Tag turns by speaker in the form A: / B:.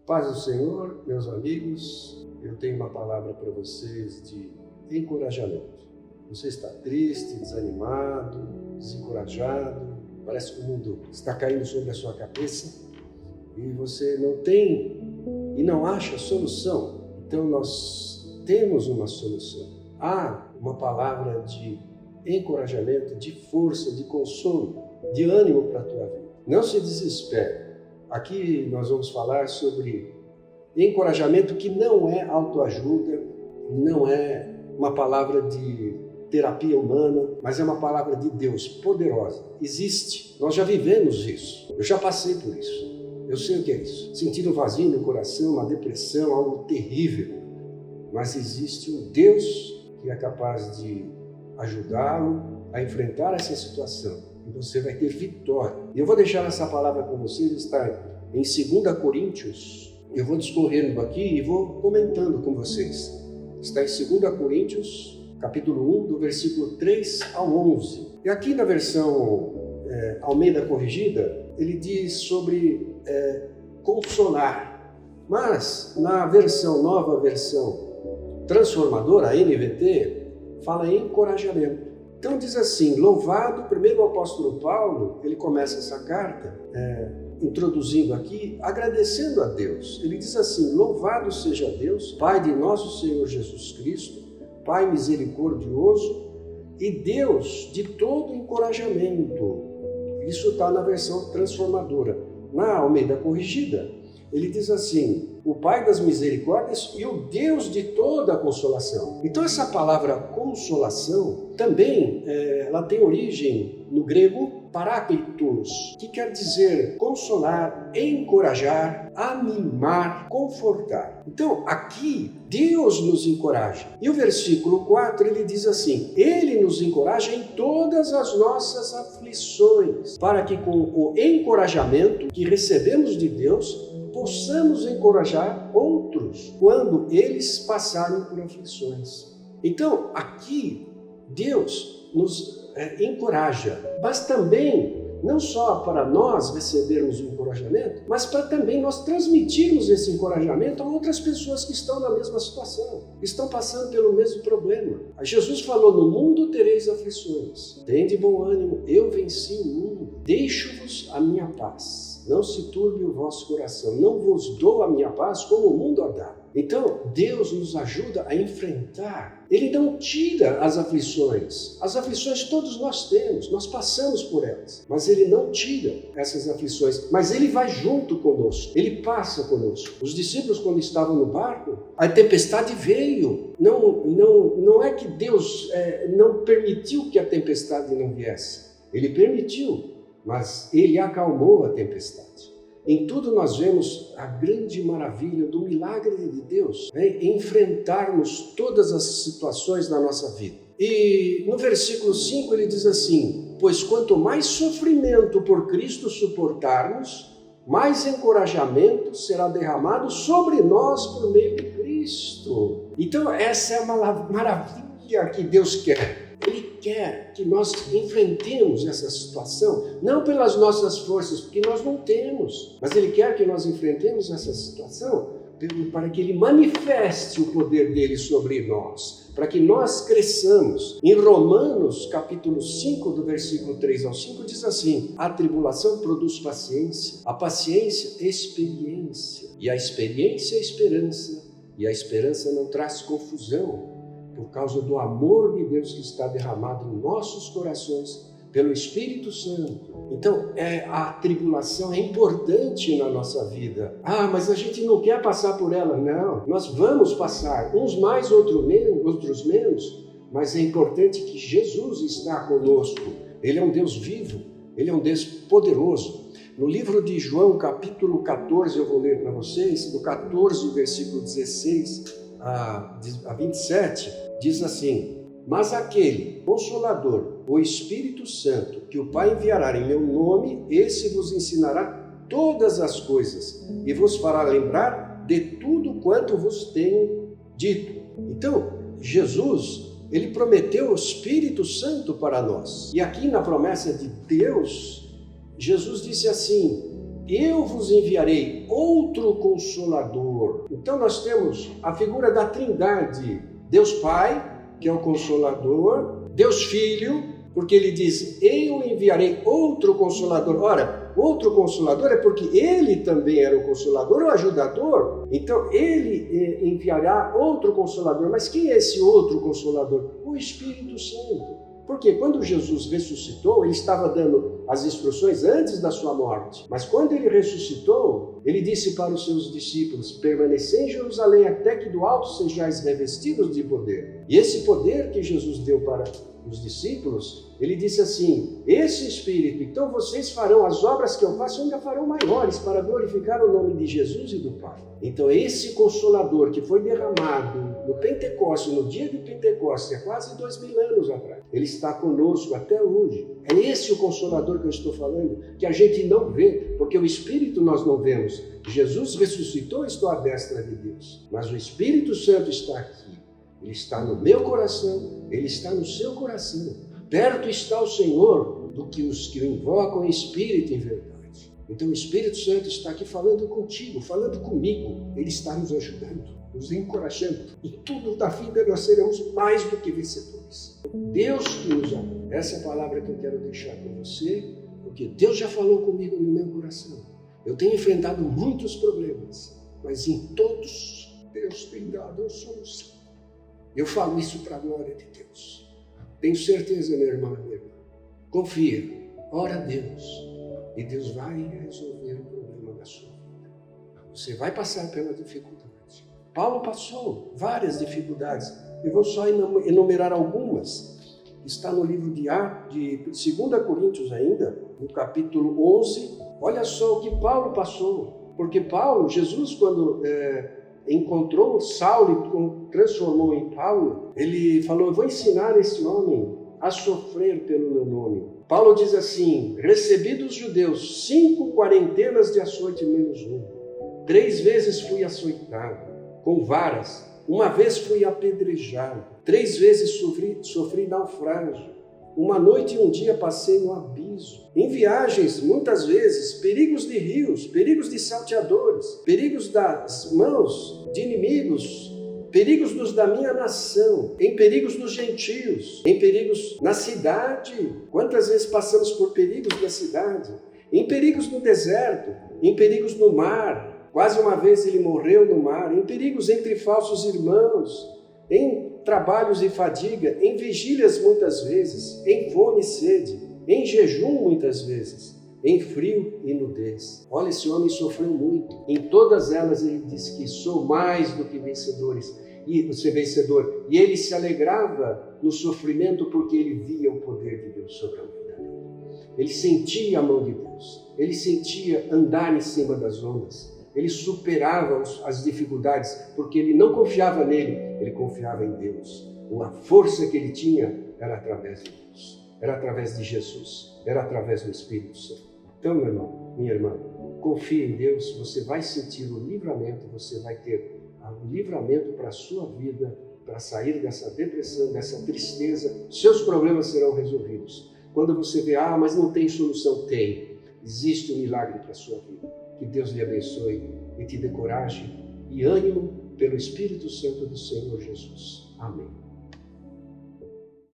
A: Paz do Senhor, meus amigos, eu tenho uma palavra para vocês de encorajamento. Você está triste, desanimado, desencorajado, parece que o mundo está caindo sobre a sua cabeça e você não tem e não acha solução. Então nós temos uma solução. Há uma palavra de encorajamento, de força, de consolo, de ânimo para a tua vida. Não se desespere. Aqui nós vamos falar sobre encorajamento que não é autoajuda, não é uma palavra de terapia humana, mas é uma palavra de Deus poderosa. Existe. Nós já vivemos isso. Eu já passei por isso. Eu sei o que é isso. Sentir um vazio no coração, uma depressão, algo terrível. Mas existe um Deus que é capaz de ajudá-lo a enfrentar essa situação. E você vai ter vitória. E eu vou deixar essa palavra com vocês, está em 2 Coríntios. Eu vou discorrendo aqui e vou comentando com vocês. Está em 2 Coríntios, capítulo 1, do versículo 3 ao 11. E aqui na versão Almeida Corrigida, ele diz sobre consolar. Mas na nova versão transformadora, a NVT, fala em encorajamento. Então diz assim, louvado, primeiro o apóstolo Paulo, ele começa essa carta, introduzindo aqui, agradecendo a Deus. Ele diz assim, louvado seja Deus, Pai de nosso Senhor Jesus Cristo, Pai misericordioso e Deus de todo encorajamento. Isso está na versão transformadora. Na Almeida Corrigida, ele diz assim, o Pai das misericórdias e o Deus de toda a consolação. Então essa palavra consolação também ela tem origem no grego paráclitos, que quer dizer consolar, encorajar, animar, confortar. Então aqui Deus nos encoraja. E o versículo 4 ele diz assim, Ele nos encoraja em todas as nossas aflições, para que com o encorajamento que recebemos de Deus, possamos encorajar outros quando eles passarem por aflições. Então, aqui, Deus nos encoraja, mas também, não só para nós recebermos o encorajamento, mas para também nós transmitirmos esse encorajamento a outras pessoas que estão na mesma situação, estão passando pelo mesmo problema. Jesus falou, no mundo tereis aflições, tende bom ânimo, eu venci o mundo, deixo-vos a minha paz. Não se turbe o vosso coração, não vos dou a minha paz como o mundo a dá. Então, Deus nos ajuda a enfrentar. Ele não tira as aflições. As aflições todos nós temos, nós passamos por elas. Mas Ele não tira essas aflições. Mas Ele vai junto conosco, Ele passa conosco. Os discípulos, quando estavam no barco, a tempestade veio. Não é que Deus não permitiu que a tempestade não viesse. Ele permitiu. Mas Ele acalmou a tempestade. Em tudo nós vemos a grande maravilha do milagre de Deus, enfrentarmos todas as situações da nossa vida. E no versículo 5 ele diz assim, pois quanto mais sofrimento por Cristo suportarmos, mais encorajamento será derramado sobre nós por meio de Cristo. Então essa é uma maravilha que Deus quer. Ele quer que nós enfrentemos essa situação, não pelas nossas forças, porque nós não temos, mas Ele quer que nós enfrentemos essa situação para que Ele manifeste o poder dele sobre nós, para que nós cresçamos. Em Romanos, capítulo 5, do versículo 3 ao 5, diz assim, a tribulação produz paciência, a paciência, experiência, e a experiência, esperança, e a esperança não traz confusão, por causa do amor de Deus que está derramado em nossos corações pelo Espírito Santo. Então, a tribulação é importante na nossa vida. Ah, mas a gente não quer passar por ela. Não, nós vamos passar, uns mais, outros menos, mas é importante que Jesus está conosco. Ele é um Deus vivo, Ele é um Deus poderoso. No livro de João, capítulo 14, eu vou ler para vocês, do 14, versículo 16 a 27, diz assim, mas aquele Consolador, o Espírito Santo, que o Pai enviará em meu nome, esse vos ensinará todas as coisas e vos fará lembrar de tudo quanto vos tenho dito. Então, Jesus, ele prometeu o Espírito Santo para nós. E aqui na promessa de Deus, Jesus disse assim, eu vos enviarei outro Consolador. Então nós temos a figura da Trindade, Deus Pai, que é o Consolador, Deus Filho, porque ele diz, eu enviarei outro Consolador. Ora, outro Consolador é porque ele também era o Consolador, o ajudador. Então ele enviará outro Consolador. Mas quem é esse outro Consolador? O Espírito Santo. Porque quando Jesus ressuscitou, ele estava dando as instruções antes da sua morte. Mas quando ele ressuscitou, ele disse para os seus discípulos, permanecei em Jerusalém até que do alto sejais revestidos de poder. E esse poder que Jesus deu para os discípulos, ele disse assim, esse Espírito, então vocês farão as obras que eu faço, ainda farão maiores para glorificar o nome de Jesus e do Pai. Então esse Consolador que foi derramado no Pentecostes, no dia de Pentecostes, há quase 2000 anos atrás, ele está conosco até hoje. É esse o Consolador que eu estou falando, que a gente não vê, porque o Espírito nós não vemos. Jesus ressuscitou e estou à destra de Deus, mas o Espírito Santo está aqui. Ele está no meu coração, ele está no seu coração. Perto está o Senhor do que os que o invocam em espírito e em verdade. Então o Espírito Santo está aqui falando contigo, falando comigo. Ele está nos ajudando, nos encorajando. E tudo da vida nós seremos mais do que vencedores. Deus que nos ama. Essa é a palavra que eu quero deixar com você, porque Deus já falou comigo no meu coração. Eu tenho enfrentado muitos problemas, mas em todos Deus tem dado a solução. Eu falo isso para a glória de Deus. Tenho certeza, meu irmão, minha irmã. Confia, ora a Deus, e Deus vai resolver o problema da sua vida. Você vai passar pela dificuldade. Paulo passou várias dificuldades. Eu vou só enumerar algumas. Está no livro de 2 Coríntios ainda, no capítulo 11. Olha só o que Paulo passou. Porque Paulo, Jesus, quando encontrou Saulo e transformou em Paulo, ele falou, eu vou ensinar esse homem a sofrer pelo meu nome. Paulo diz assim, recebi dos judeus 5 quarentenas de açoite menos 1. 3 vezes fui açoitado, com varas. 1 vez fui apedrejado. 3 vezes sofri naufrágio. 1 noite e 1 dia passei no abismo. Em viagens, muitas vezes, perigos de rios, perigos de salteadores, perigos das mãos de inimigos, perigos dos da minha nação, em perigos dos gentios, em perigos na cidade. Quantas vezes passamos por perigos na cidade? Em perigos no deserto, em perigos no mar. Quase uma vez ele morreu no mar. Em perigos entre falsos irmãos, em trabalhos e fadiga, em vigílias muitas vezes, em fome e sede, em jejum muitas vezes, em frio e nudez. Olha, esse homem sofreu muito. Em todas elas ele diz que sou mais do que vencedores, vencedor. E ele se alegrava no sofrimento porque ele via o poder de Deus sobre a vida dele. Ele sentia a mão de Deus, ele sentia andar em cima das ondas. Ele superava as dificuldades, porque ele não confiava nele, ele confiava em Deus. A força que ele tinha era através de Deus, era através de Jesus, era através do Espírito Santo. Então, meu irmão, minha irmã, confie em Deus, você vai sentir o livramento, você vai ter o livramento para a sua vida, para sair dessa depressão, dessa tristeza, seus problemas serão resolvidos. Quando você vê, mas não tem solução, tem. Existe um milagre para a sua vida. Que Deus lhe abençoe e te dê coragem e ânimo pelo Espírito Santo do Senhor Jesus. Amém.